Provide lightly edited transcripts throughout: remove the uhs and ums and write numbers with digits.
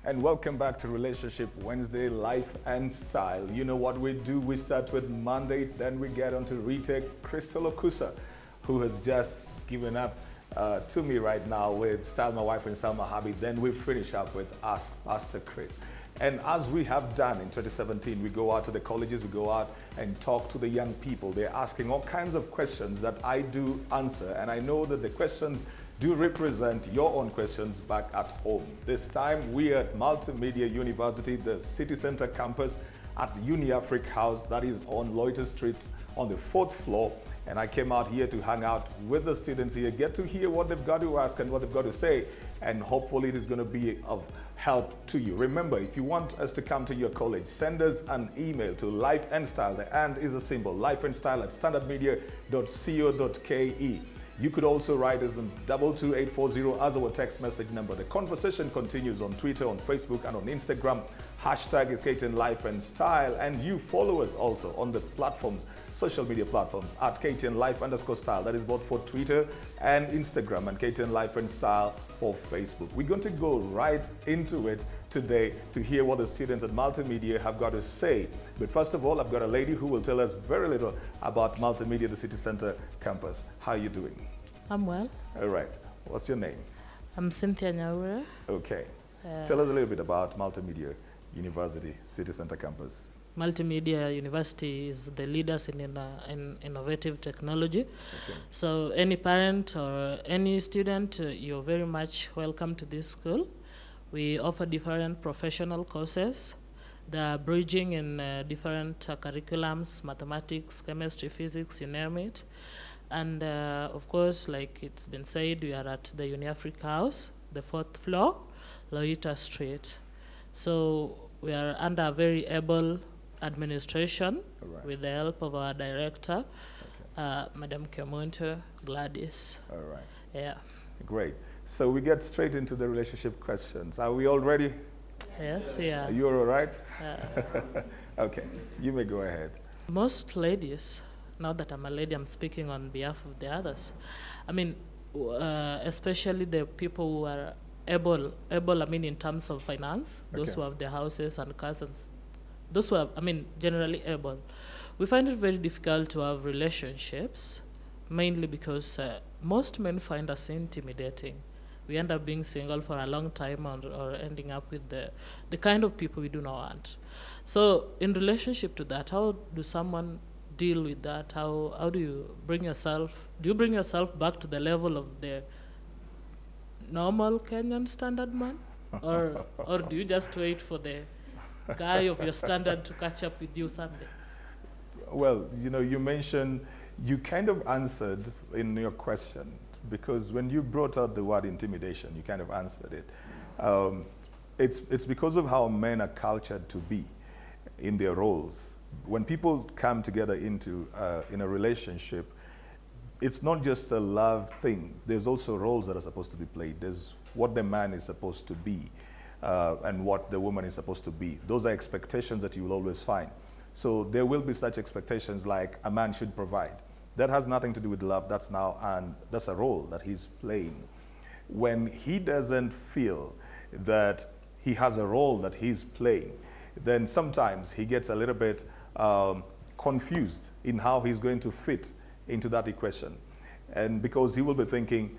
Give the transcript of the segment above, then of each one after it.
and welcome back to Relationship Wednesday, Life and Style. You know what we do, we start with Monday, then we get on to retake Crystal Okusa, who has just given up to me right now with Style My Wife and Style My Hobby. Then we finish up with Ask Pastor Chris. And as we have done in 2017, we go out to the colleges, we go out and talk to the young people. They're asking all kinds of questions that I do answer, and I know that the questions do represent your own questions back at home. This time we are at Multimedia University, the City Center campus at the UniAfric House that is on Loiter Street on the 4th floor. And I came out here to hang out with the students here, get to hear what they've got to ask and what they've got to say, and hopefully it is going to be of help to you. Remember, if you want us to come to your college, send us an email to Life and Style. The and is a symbol, lifeandstyle@standardmedia.co.ke. You could also write us on 22840 as our text message number. The conversation continues on Twitter, on Facebook, and on Instagram. Hashtag is KTN Life and Style, and you follow us also on the platforms, social media platforms at KTN Life_Style. That is both for Twitter and Instagram, and KTN Life and Style for Facebook. We're going to go right into it today to hear what the students at Multimedia have got to say. But first of all, I've got a lady who will tell us very little about Multimedia, the City Center campus. How are you doing? I'm well. All right. What's your name? I'm Cynthia Nyaura. Okay. Tell us a little bit about Multimedia University, City Center campus. Multimedia University is the leaders in innovative technology. Okay. So any parent or any student, you're very much welcome to this school. We offer different professional courses. The bridging in different curriculums, mathematics, chemistry, physics, you name it. And of course, like it's been said, we are at the UniAfric House, the 4th floor, Loiter Street. So we are under a very able administration with the help of our director, Madam Kemonto Gladys. All right. Yeah. Great. So we get straight into the relationship questions. Are we all ready? Yes, we are. Are you all right? Okay, you may go ahead. Most ladies, now that I'm a lady, I'm speaking on behalf of the others. I mean, especially the people who are able, I mean, in terms of finance, those who have their houses and cars, and those who are, I mean, generally able. We find it very difficult to have relationships, mainly because most men find us intimidating. We end up being single for a long time or ending up with the kind of people we do not want. So in relationship to that, how do someone deal with that? How do you bring yourself back to the level of the normal Kenyan standard man? Or do you just wait for the guy of your standard to catch up with you someday? Well, you know, you mentioned, you kind of answered in your question, because when you brought out the word intimidation, you kind of answered it. It's because of how men are cultured to be in their roles. When people come together into in a relationship, it's not just a love thing. There's also roles that are supposed to be played. There's what the man is supposed to be and what the woman is supposed to be. Those are expectations that you will always find. So there will be such expectations like a man should provide. That has nothing to do with love. That's a role that he's playing. When he doesn't feel that he has a role that he's playing, then sometimes he gets a little bit confused in how he's going to fit into that equation. And because he will be thinking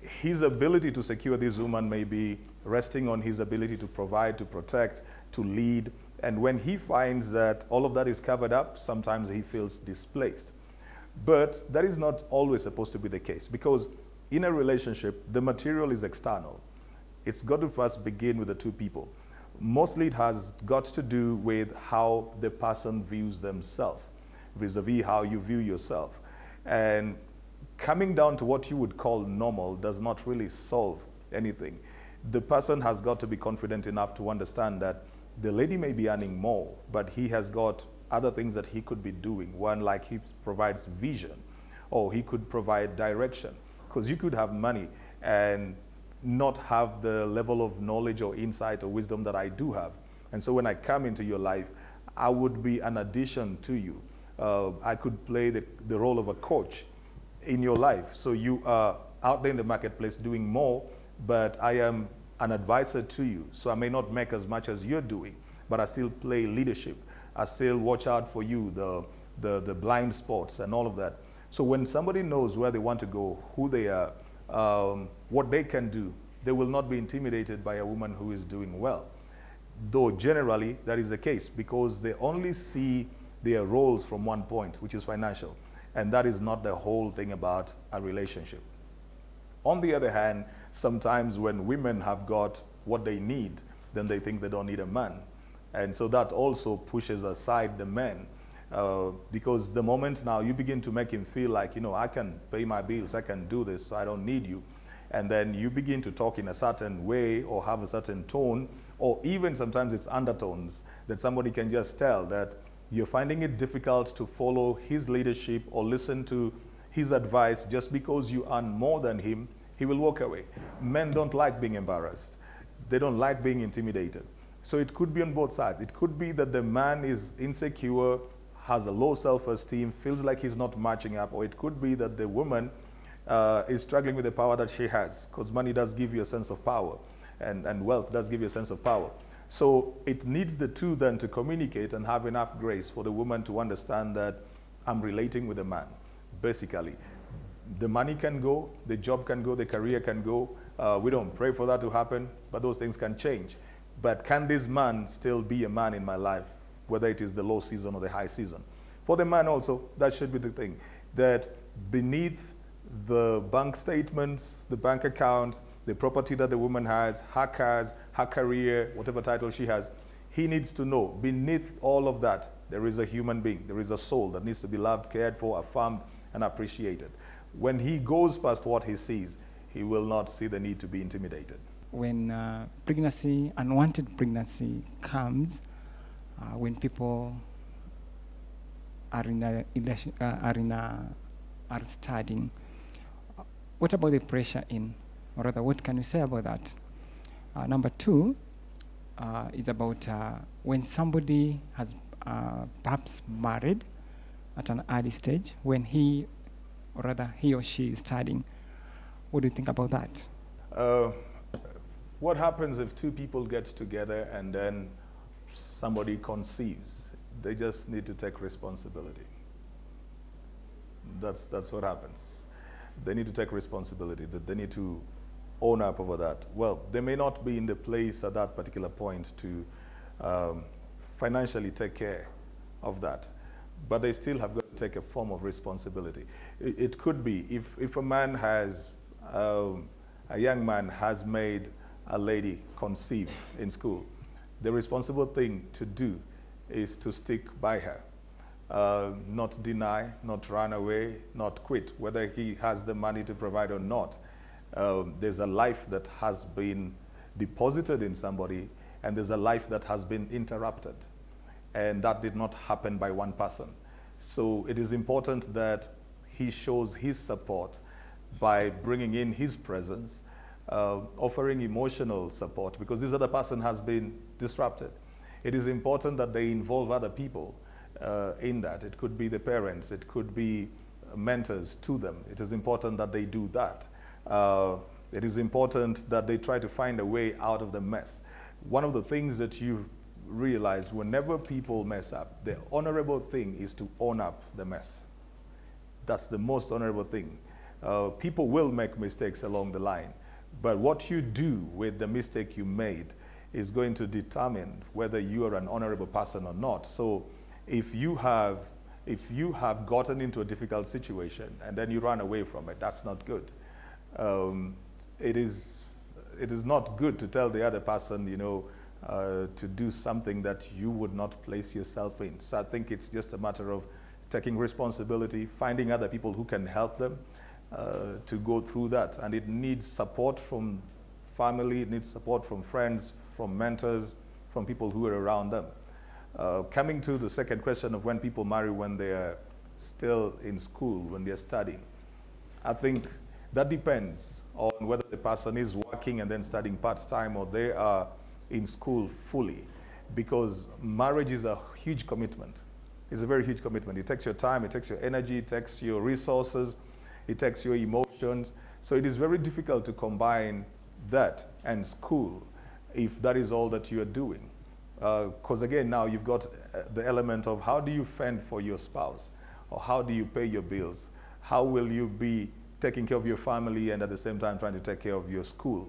his ability to secure this woman may be resting on his ability to provide, to protect, to lead. And when he finds that all of that is covered up, sometimes he feels displaced. But that is not always supposed to be the case, because in a relationship, the material is external. It's got to first begin with the two people. Mostly it has got to do with how the person views themselves, vis-a-vis how you view yourself. And coming down to what you would call normal does not really solve anything. The person has got to be confident enough to understand that the lady may be earning more, but he has got other things that he could be doing. One, like he provides vision, or he could provide direction. Because you could have money and not have the level of knowledge or insight or wisdom that I do have. And so when I come into your life, I would be an addition to you. I could play the role of a coach in your life. So you are out there in the marketplace doing more, but I am an advisor to you. So I may not make as much as you're doing, but I still play leadership. I still watch out for you, the blind spots and all of that. So when somebody knows where they want to go, who they are, what they can do, they will not be intimidated by a woman who is doing well. Though generally that is the case, because they only see their roles from one point, which is financial. And that is not the whole thing about a relationship. On the other hand, sometimes when women have got what they need, then they think they don't need a man. And so that also pushes aside the men. Because the moment now you begin to make him feel like, you know, I can pay my bills, I can do this, so I don't need you. And then you begin to talk in a certain way or have a certain tone, or even sometimes it's undertones that somebody can just tell that you're finding it difficult to follow his leadership or listen to his advice just because you earn more than him, he will walk away. Men don't like being embarrassed. They don't like being intimidated. So it could be on both sides. It could be that the man is insecure, has a low self-esteem, feels like he's not matching up, or it could be that the woman is struggling with the power that she has, because money does give you a sense of power, and wealth does give you a sense of power. So it needs the two then to communicate and have enough grace for the woman to understand that I'm relating with a man, basically. The money can go, the job can go, the career can go. We don't pray for that to happen, but those things can change. But can this man still be a man in my life, whether it is the low season or the high season? For the man also, that should be the thing, that beneath the bank statements, the bank account, the property that the woman has, her cars, her career, whatever title she has, he needs to know beneath all of that, there is a human being, there is a soul that needs to be loved, cared for, affirmed, and appreciated. When he goes past what he sees, he will not see the need to be intimidated. When pregnancy, unwanted pregnancy comes, when people are are studying, what about the pressure in, or rather, what can you say about that? Number two is about when somebody has perhaps married at an early stage, when he, or rather he or she is studying. What do you think about that? What happens if two people get together and then somebody conceives? They just need to take responsibility. That's what happens. They need to take responsibility, that they need to own up over that. Well, they may not be in the place at that particular point to financially take care of that, but they still have got to take a form of responsibility. It could be if a man has, a young man has made a lady conceive in school, the responsible thing to do is to stick by her. Not deny, not run away, not quit, whether he has the money to provide or not. There's a life that has been deposited in somebody, and there's a life that has been interrupted. And that did not happen by one person. So it is important that he shows his support by bringing in his presence, offering emotional support, because this other person has been disrupted. It is important that they involve other people in that. It could be the parents, it could be mentors to them. It is important that they do that. It is important that they try to find a way out of the mess. One of the things that you've realized, whenever people mess up, the honorable thing is to own up the mess. That's the most honorable thing. People will make mistakes along the line, but what you do with the mistake you made is going to determine whether you are an honorable person or not. So if you have gotten into a difficult situation and then you run away from it, that's not good. It is not good to tell the other person, you know, to do something that you would not place yourself in. So I think it's just a matter of taking responsibility, finding other people who can help them to go through that. And it needs support from family, it needs support from friends, from mentors, from people who are around them. Coming to the second question of when people marry when they are still in school, when they're studying, I think that depends on whether the person is working and then studying part-time, or they are in school fully, because marriage is a huge commitment. It's a very huge commitment. It takes your time, it takes your energy, it takes your resources, it takes your emotions. So it is very difficult to combine that and school, if that is all that you are doing. Because again, now you've got the element of how do you fend for your spouse, or how do you pay your bills? How will you be taking care of your family and at the same time trying to take care of your school?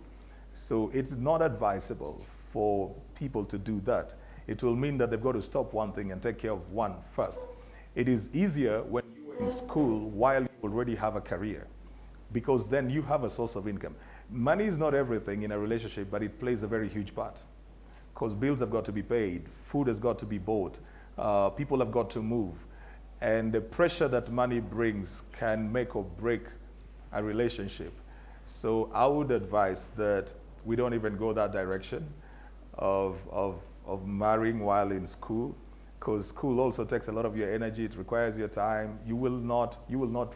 So it's not advisable for people to do that. It will mean that they've got to stop one thing and take care of one first. It is easier when you're in school while you already have a career, because then you have a source of income. Money is not everything in a relationship, but it plays a very huge part, because bills have got to be paid, food has got to be bought, people have got to move, and the pressure that money brings can make or break a relationship. So I would advise that we don't even go that direction of marrying while in school, because school also takes a lot of your energy, it requires your time. You will not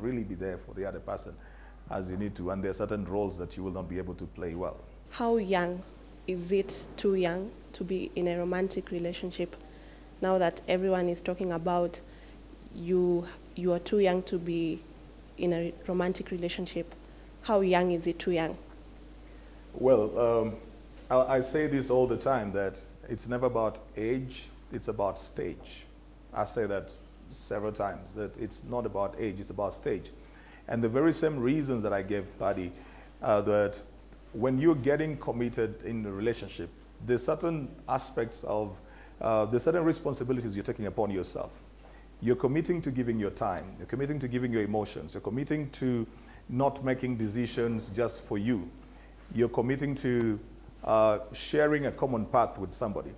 really be there for the other person as you need to, and there are certain roles that you will not be able to play well. How young is it too young to be in a romantic relationship? Now that everyone is talking about you are too young to be in a romantic relationship, how young is it too young? Well, I say this all the time, that it's never about age, it's about stage. I say that several times, that it's not about age, it's about stage. And the very same reasons that I gave Paddy, that when you're getting committed in a relationship, there's certain aspects of, there's certain responsibilities you're taking upon yourself. You're committing to giving your time, you're committing to giving your emotions, you're committing to not making decisions just for you. You're committing to sharing a common path with somebody.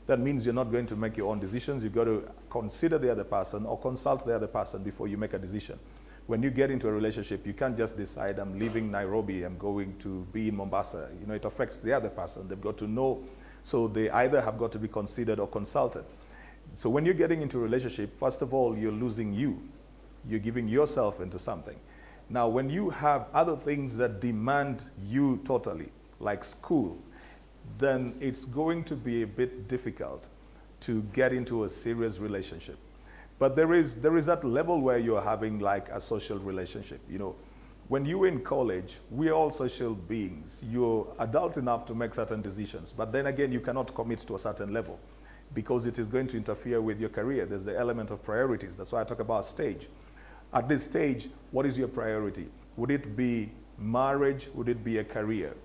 That means you're not going to make your own decisions. You've got to consider the other person or consult the other person before you make a decision. When you get into a relationship, you can't just decide, I'm leaving Nairobi, I'm going to be in Mombasa. You know, it affects the other person. They've got to know. So they either have got to be considered or consulted. So when you're getting into a relationship, first of all, you're losing you. You're giving yourself into something. Now, when you have other things that demand you totally, like school, then it's going to be a bit difficult to get into a serious relationship. But there is that level where you're having like a social relationship. You know, when you're in college, we're all social beings. You're adult enough to make certain decisions, but then again, you cannot commit to a certain level because it is going to interfere with your career. There's the element of priorities. That's why I talk about stage. At this stage, what is your priority? Would it be marriage? Would it be a career?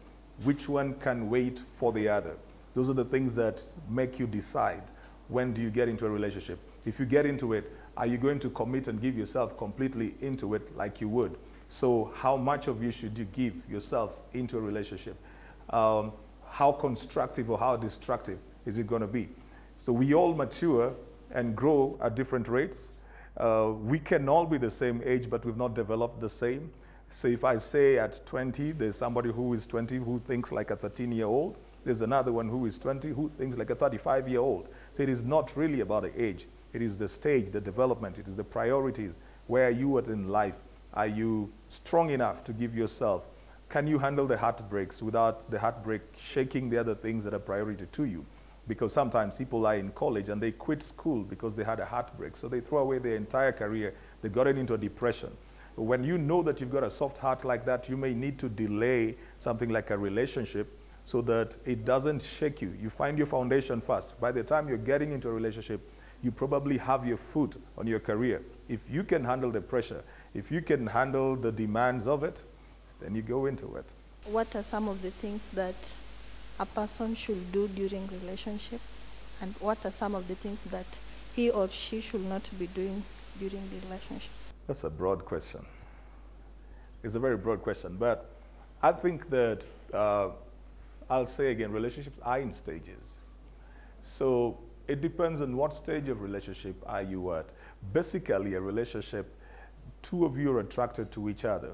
Which one can wait for the other? Those are the things that make you decide when do you get into a relationship. If you get into it, are you going to commit and give yourself completely into it like you would? So how much of you should you give yourself into a relationship? How constructive or how destructive is it going to be? So we all mature and grow at different rates. We can all be the same age, but we've not developed the same. So if I say at 20, there's somebody who is 20 who thinks like a 13-year-old. There's another one who is 20 who thinks like a 35-year-old. So it is not really about the age. It is the stage, the development. It is the priorities. Where are you at in life? Are you strong enough to give yourself? Can you handle the heartbreaks without the heartbreak shaking the other things that are priority to you? Because sometimes people are in college and they quit school because they had a heartbreak. So they throw away their entire career. They got into a depression. But when you know that you've got a soft heart like that, you may need to delay something like a relationship so that it doesn't shake you. You find your foundation first. By the time you're getting into a relationship, you probably have your foot on your career. If you can handle the pressure, if you can handle the demands of it, then you go into it. What are some of the things that a person should do during relationship, and what are some of the things that he or she should not be doing during the relationship? That's a broad question. It's a very broad question, but I think that I'll say again, relationships are in stages. So it depends on what stage of relationship are you at. Basically, a relationship, two of you are attracted to each other.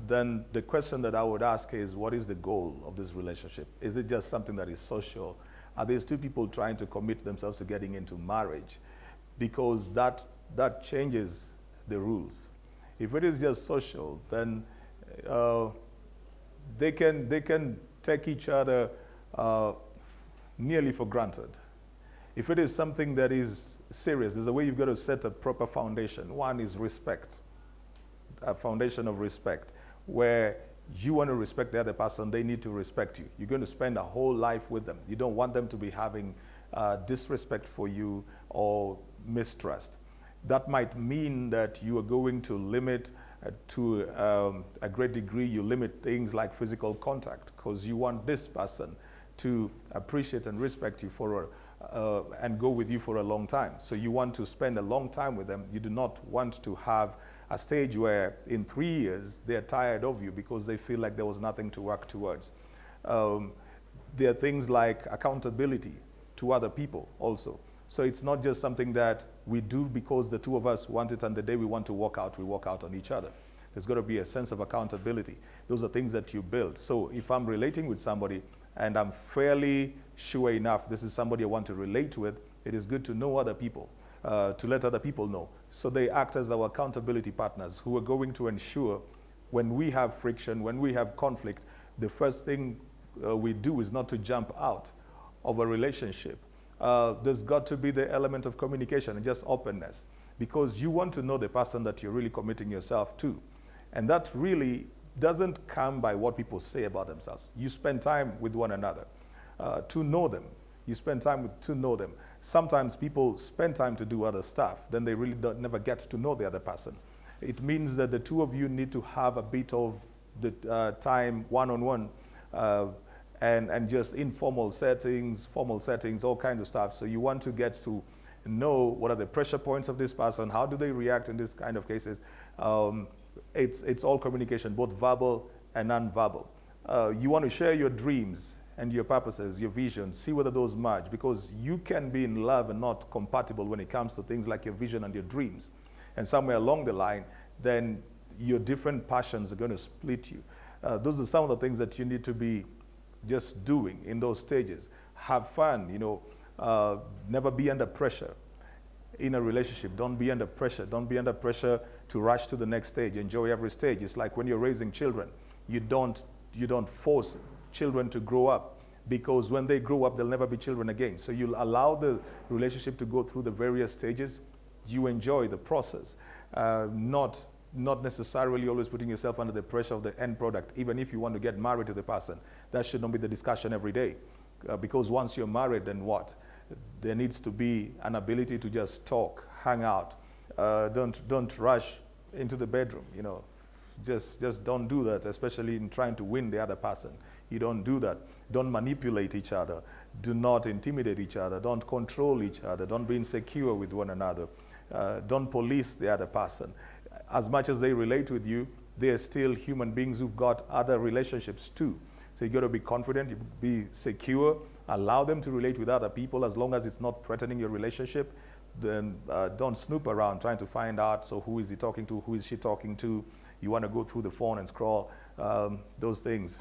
Then the question that I would ask is, what is the goal of this relationship? Is it just something that is social? Are these two people trying to commit themselves to getting into marriage? Because that changes the rules. If it is just social, then they can take each other nearly for granted. If it is something that is serious, there's a way you've got to set a proper foundation. One is respect, a foundation of respect, where You want to respect the other person, they need to respect you. You're going to spend a whole life with them. You don't want them to be having disrespect for you or mistrust. That might mean that you are going to limit to a great degree, you limit things like physical contact, because you want this person to appreciate and respect you and go with you for a long time. So you want to spend a long time with them. You do not want to have a stage where in 3 years they're tired of you because they feel like there was nothing to work towards. There are things like accountability to other people also. So it's not just something that we do because the two of us want it, and the day we want to walk out, we walk out on each other. There's got to be a sense of accountability. Those are things that you build. So if I'm relating with somebody and I'm fairly sure enough this is somebody I want to relate with, it is good to know other people, to let other people know. So they act as our accountability partners who are going to ensure when we have friction, when we have conflict, the first thing we do is not to jump out of a relationship. There's got to be the element of communication and just openness, because you want to know the person that you're really committing yourself to. And that really doesn't come by what people say about themselves. You spend time with one another to know them. You spend time to know them. Sometimes people spend time to do other stuff, then they really never get to know the other person. It means that the two of you need to have a bit of the time one-on-one, and just informal settings, formal settings, all kinds of stuff. So you want to get to know what are the pressure points of this person, how do they react in this kind of cases. It's all communication, both verbal and non-verbal. You want to share your dreams and your purposes, your vision, see whether those merge, because you can be in love and not compatible when it comes to things like your vision and your dreams. And somewhere along the line, then your different passions are going to split you. Those are some of the things that you need to be just doing in those stages. Have fun, you know, never be under pressure in a relationship. Don't be under pressure. Don't be under pressure to rush to the next stage. Enjoy every stage. It's like when you're raising children. You don't force children to grow up, because when they grow up, they'll never be children again. So you'll allow the relationship to go through the various stages. You enjoy the process, not necessarily always putting yourself under the pressure of the end product. Even if you want to get married to the person, that should not be the discussion every day. Because once you're married, then what? There needs to be an ability to just talk, hang out. Don't rush into the bedroom, you know. Just don't do that, especially in trying to win the other person. You don't do that. Don't manipulate each other. Do not intimidate each other. Don't control each other. Don't be insecure with one another. Don't police the other person. As much as they relate with you, they are still human beings who've got other relationships too. So you got to be confident, you be secure, allow them to relate with other people as long as it's not threatening your relationship. Then don't snoop around trying to find out, so who is he talking to, who is she talking to. You want to go through the phone and scroll. Those things,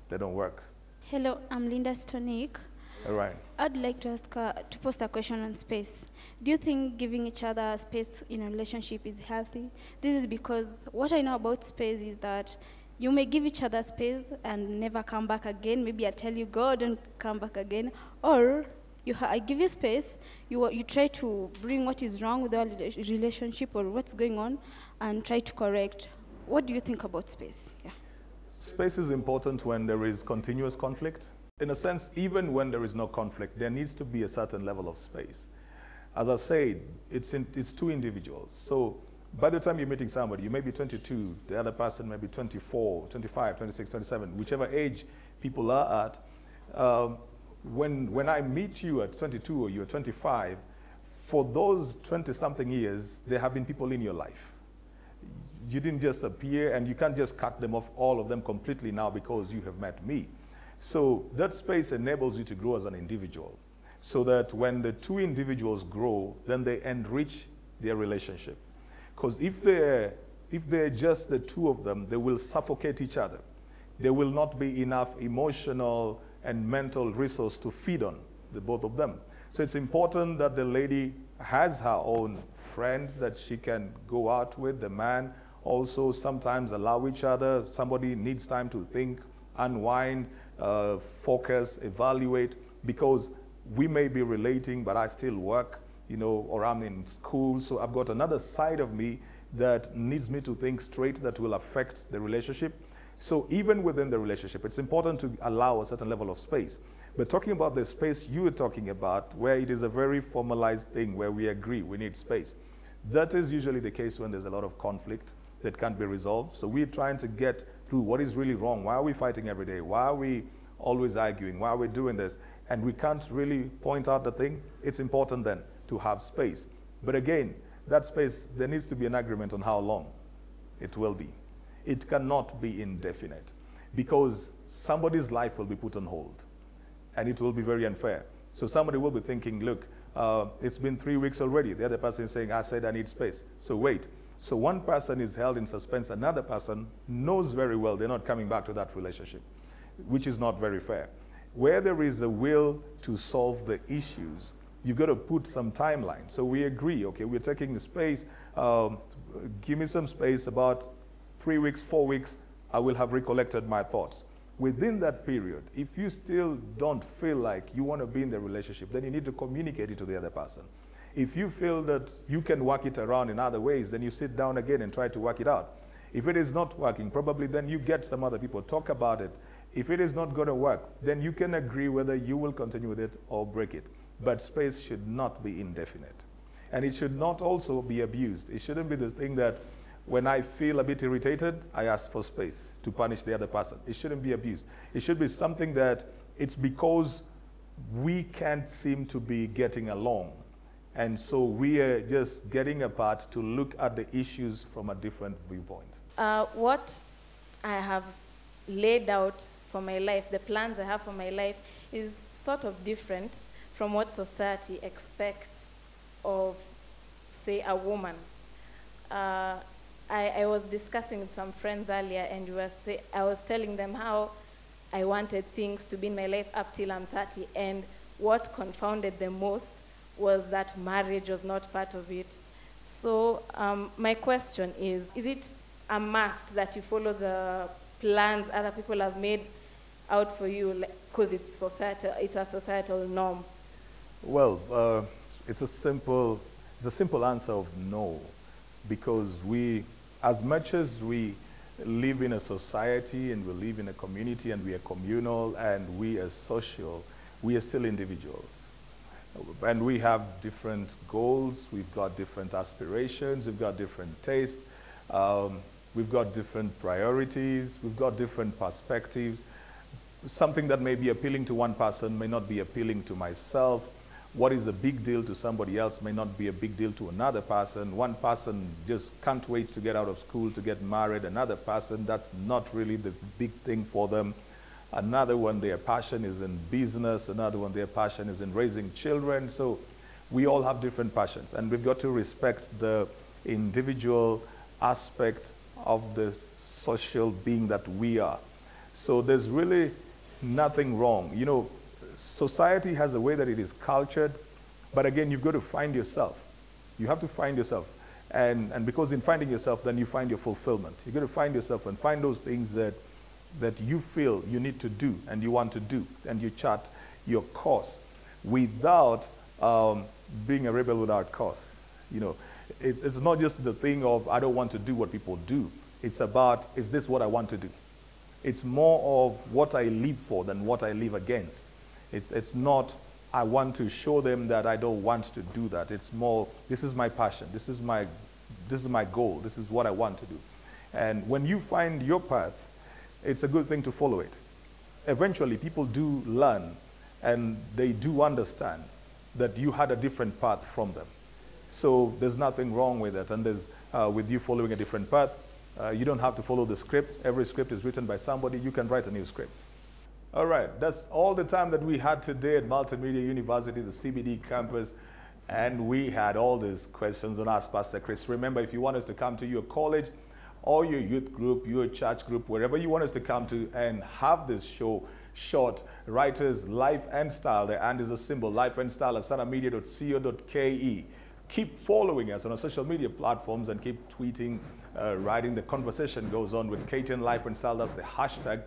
they don't work. Hello, I'm Linda Stonik. All right. I'd like to ask, to post a question on space. Do you think giving each other space in a relationship is healthy? This is because what I know about space is that you may give each other space and never come back again. Maybe I tell you, go, don't come back again. Or I give you space, you try to bring what is wrong with our relationship or what's going on and try to correct. What do you think about space? Yeah. Space is important when there is continuous conflict. In a sense, even when there is no conflict, there needs to be a certain level of space. As I said, it's two individuals. So by the time you're meeting somebody, you may be 22, the other person may be 24, 25, 26, 27, whichever age people are at. When I meet you at 22 or you're 25, for those 20-something years, there have been people in your life. You didn't just appear, and you can't just cut them off, all of them completely now because you have met me. So that space enables you to grow as an individual, so that when the two individuals grow, then they enrich their relationship. Because if they're just the two of them, they will suffocate each other. There will not be enough emotional and mental resource to feed on the both of them. So it's important that the lady has her own friends that she can go out with. The man also sometimes allow each other. Somebody needs time to think, unwind, focus, evaluate, because we may be relating, but I still work, you know, or I'm in school. So I've got another side of me that needs me to think straight that will affect the relationship. So even within the relationship, it's important to allow a certain level of space. But talking about the space you were talking about, where it is a very formalized thing, where we agree we need space, that is usually the case when there's a lot of conflict that can't be resolved. So we're trying to get through what is really wrong. Why are we fighting every day? Why are we always arguing? Why are we doing this? And we can't really point out the thing. It's important then to have space. But again, that space, there needs to be an agreement on how long it will be. It cannot be indefinite, because somebody's life will be put on hold, and it will be very unfair. So somebody will be thinking, look, it's been 3 weeks already. The other person is saying, I said I need space. So wait. So one person is held in suspense. Another person knows very well they're not coming back to that relationship, which is not very fair. Where there is a will to solve the issues, you've got to put some timeline. So we agree, okay, we're taking the space. Give me some space, about 3 weeks, 4 weeks, I will have recollected my thoughts. Within that period, if you still don't feel like you want to be in the relationship, then you need to communicate it to the other person. If you feel that you can work it around in other ways, then you sit down again and try to work it out. If it is not working, probably then you get some other people, talk about it. If it is not going to work, then you can agree whether you will continue with it or break it. But space should not be indefinite. And it should not also be abused. It shouldn't be the thing that when I feel a bit irritated, I ask for space to punish the other person. It shouldn't be abused. It should be something that it's because we can't seem to be getting along. And so we are just getting apart to look at the issues from a different viewpoint. What I have laid out for my life, the plans I have for my life, is sort of different from what society expects of, say, a woman. I was discussing with some friends earlier, and I was telling them how I wanted things to be in my life up till I'm 30, and what confounded them most was that marriage was not part of it. So my question is it a must that you follow the plans other people have made out for you, because it's a societal norm? Well, it's a simple answer of no, because as much as we live in a society and we live in a community and we are communal and we are social, we are still individuals. And we have different goals, we've got different aspirations, we've got different tastes, we've got different priorities, we've got different perspectives. Something that may be appealing to one person may not be appealing to myself. What is a big deal to somebody else may not be a big deal to another person. One person just can't wait to get out of school to get married. Another person, that's not really the big thing for them. Another one, their passion is in business. Another one, their passion is in raising children. So we all have different passions, and we've got to respect the individual aspect of the social being that we are. So there's really nothing wrong. You know, society has a way that it is cultured, but again, you've got to find yourself. You have to find yourself. And because in finding yourself, then you find your fulfillment. You've got to find yourself and find those things that you feel you need to do and you want to do, and you chart your course without being a rebel without cause. You know, it's not just the thing of I don't want to do what people do. It's about, is this what I want to do? It's more of what I live for than what I live against. It's not I want to show them that I don't want to do that. It's more, this is my passion. This is my goal. This is what I want to do. And when you find your path, it's a good thing to follow it. Eventually, people do learn, and they do understand that you had a different path from them. So there's nothing wrong with it. And there's, with you following a different path, you don't have to follow the script. Every script is written by somebody. You can write a new script. All right, that's all the time that we had today at Multimedia University, the CBD campus. And we had all these questions on Ask Pastor Chris. Remember, if you want us to come to your college or your youth group, your church group, wherever you want us to come to and have this show shot, write us Life and Style. The and is a symbol, Life and Style at sanamedia.co.ke. Keep following us on our social media platforms and keep tweeting, writing. The conversation goes on with KTN Life and Style. That's the hashtag.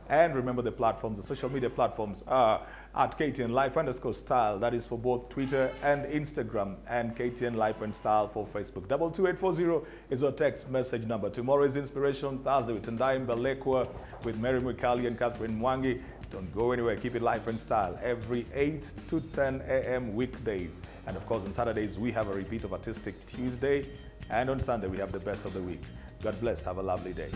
And remember the platforms, the social media platforms are at KTN Life_style. That is for both Twitter and Instagram, and KTN Life and Style for Facebook. 22840 is our text message number. Tomorrow is Inspiration Thursday with Tendai Mbelekwa, with Mary Mwikali and Catherine Mwangi. Don't go anywhere. Keep it Life and Style every 8 to 10 a.m. weekdays. And of course, on Saturdays, we have a repeat of Artistic Tuesday. And on Sunday, we have the best of the week. God bless. Have a lovely day.